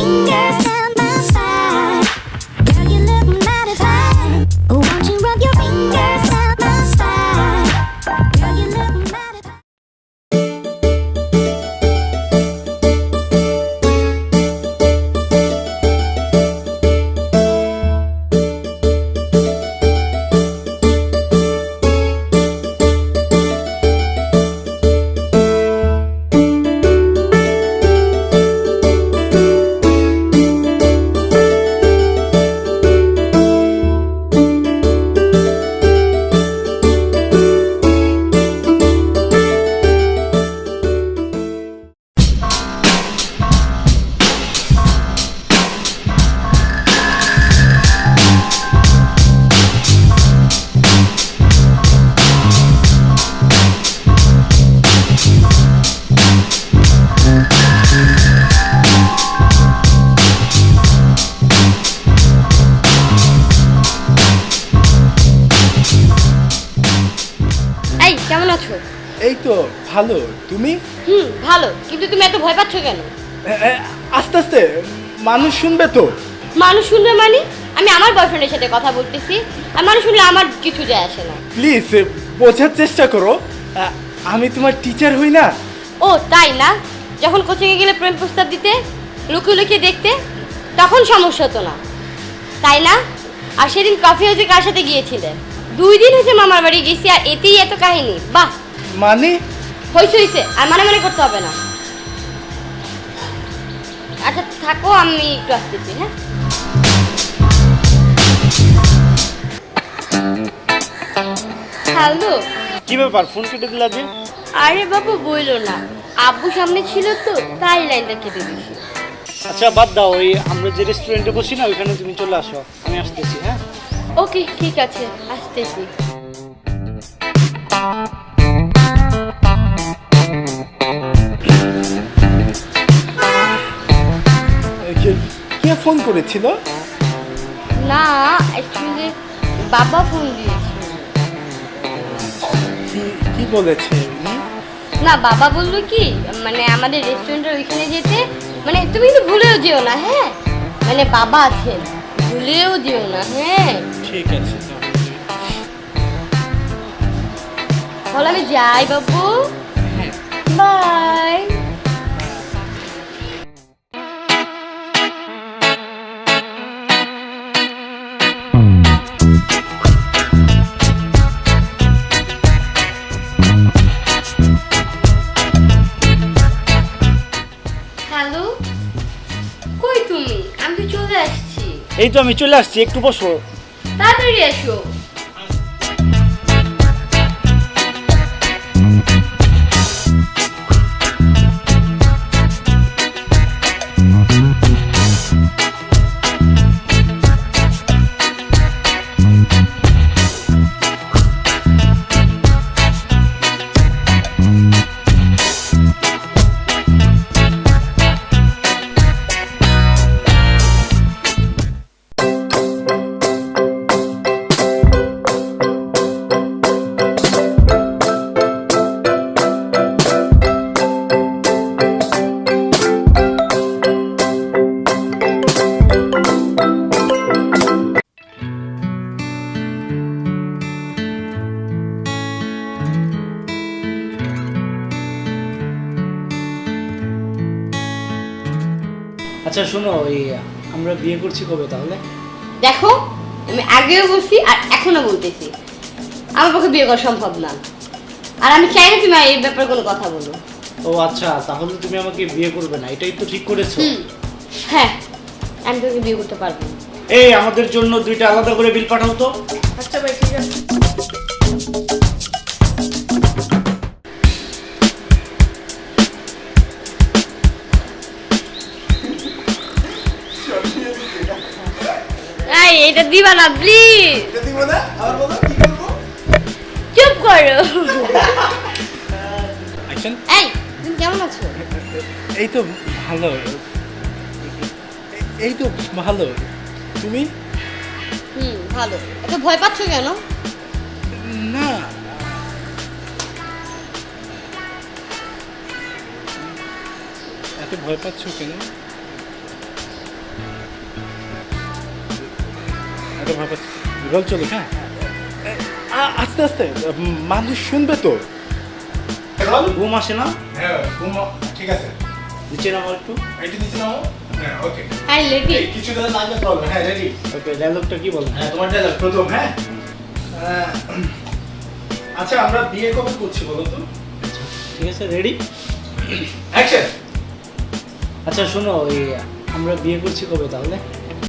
fingers down my spine. Girl, you look mighty fine. Won't you rub your fingers down my spine? Girl, you look mighty fine. এই কেমন আছো? এই তো ভালো। তুমি? ভালো, কিন্তু তুমি এত ভয় পাচ্ছ কেন? আস্তে আস্তে, মানুষ শুনবে তো। মানুষ শুনবে মানে? আমি আমার বয়ফ্রেন্ডের সাথে কথা বলতেছি, আর মানুষ শুনলে আমার কিছু যায় আসে না। প্লিজ বোঝার চেষ্টা করো, আমি তোমার টিচার হই না। ও তাই না? যখন কোচিংয়ে গেলে প্রেম প্রস্তাব দিতে, লুকিয়ে লুকিয়ে দেখতে, তখন সমস্যা হতো না, তাই না? আর সেদিন কফি হাউসে কার সাথে গিয়েছিলে? 2 দিন হয়েছে মামার বাড়ি গেছি, আর এতেই এত কাহিনী। বাহ, মানে? হয়েছে, আর মানে মানে করতে হবে না। আচ্ছা থাকো, আমি একটু আসতেছি। হ্যাঁ, হ্যালো। কি ব্যাপার, ফোন কেটে দিলা যে? আরে বাবু বইলো না, আব্বু সামনে ছিল তো, তাই লাইনটা কেটে দিয়েছি। আচ্ছা বাদ দাও, ওই আমরা যে রেস্টুরেন্টে বসি না, ওইখানে তুমি চলে আসো, আমি আসতেছি। হ্যাঁ ওকে ঠিক আছে, আসতেছি। কে ফোন করেছিল? না, অ্যাকচুয়ালি বাবা ফোন দিয়েছিল। কি বলেছে উনি? না, বাবা বললো কি, মানে আমাদের রেস্টুরেন্টের ওইখানে যেতে, মানে তুমি কিন্তু ভুলেও যেও না। হ্যাঁ, মানে বাবা আছেন, ভুলেও যেও না। হ্যাঁ ঠিক আছে, তাহলে আমি যাই বাবু। বাই। হ্যালো, কই তুমি? আমি তো চলে আসছি। এই তো আমি চলে আসছি, একটু বসো। তাড়াতাড়ি এসো। আচ্ছা শোনো, ওই আমরা বিয়ে করছি কবে তাহলে? দেখো, আমি আগেও বলছি আর এখনো বলতেছি, আমার পক্ষে বিয়ে করা সম্ভব না। আর আমি চাই না তুমি এই ব্যাপারে কোনো কথা বলো। ও আচ্ছা, তাহলে তুমি আমাকে বিয়ে করবে না, এটাই তো ঠিক করেছো? হ্যাঁ, আমি তোকে বিয়ে করতে পারবো। এই আমাদের জন্য 2টা আলাদা করে বিল পাঠাও তো। আচ্ছা ভাই, ঠিক আছে। এই এটা দিবা না প্লিজ। এটা দিব না, আবার বলো কি করব? চুপ করো। অ্যাকশন। এই তুমি কেমন আছো? এই তো ভালো। এই তো ভালো। তুমি? ভালো। এত ভয় পাচ্ছ কেন? না, এত ভয় পাচ্ছ কেন? ভাবে রোল চলুক, হ্যাঁ আস্তে আস্তে, মানুষ শুনবে তো। ঘুম আসে না? হ্যাঁ ঠিক আছে, নিচে নামো একটু। একটু নিচে নামো। হ্যাঁ ওকে, হ্যাঁ রেডি। কিছু কথা লাগবে প্রবলেম। হ্যাঁ রেডি। ওকে, ডায়লগটা কি বলেন? হ্যাঁ তোমার ডায়লগ প্রথম। হ্যাঁ আচ্ছা, আমরা বিয়ে কবে করছি বলো তো? ঠিক আছে, রেডি, অ্যাকশন। আচ্ছা শোনো, ওই আমরা বিয়ে করছি কবে তাহলে?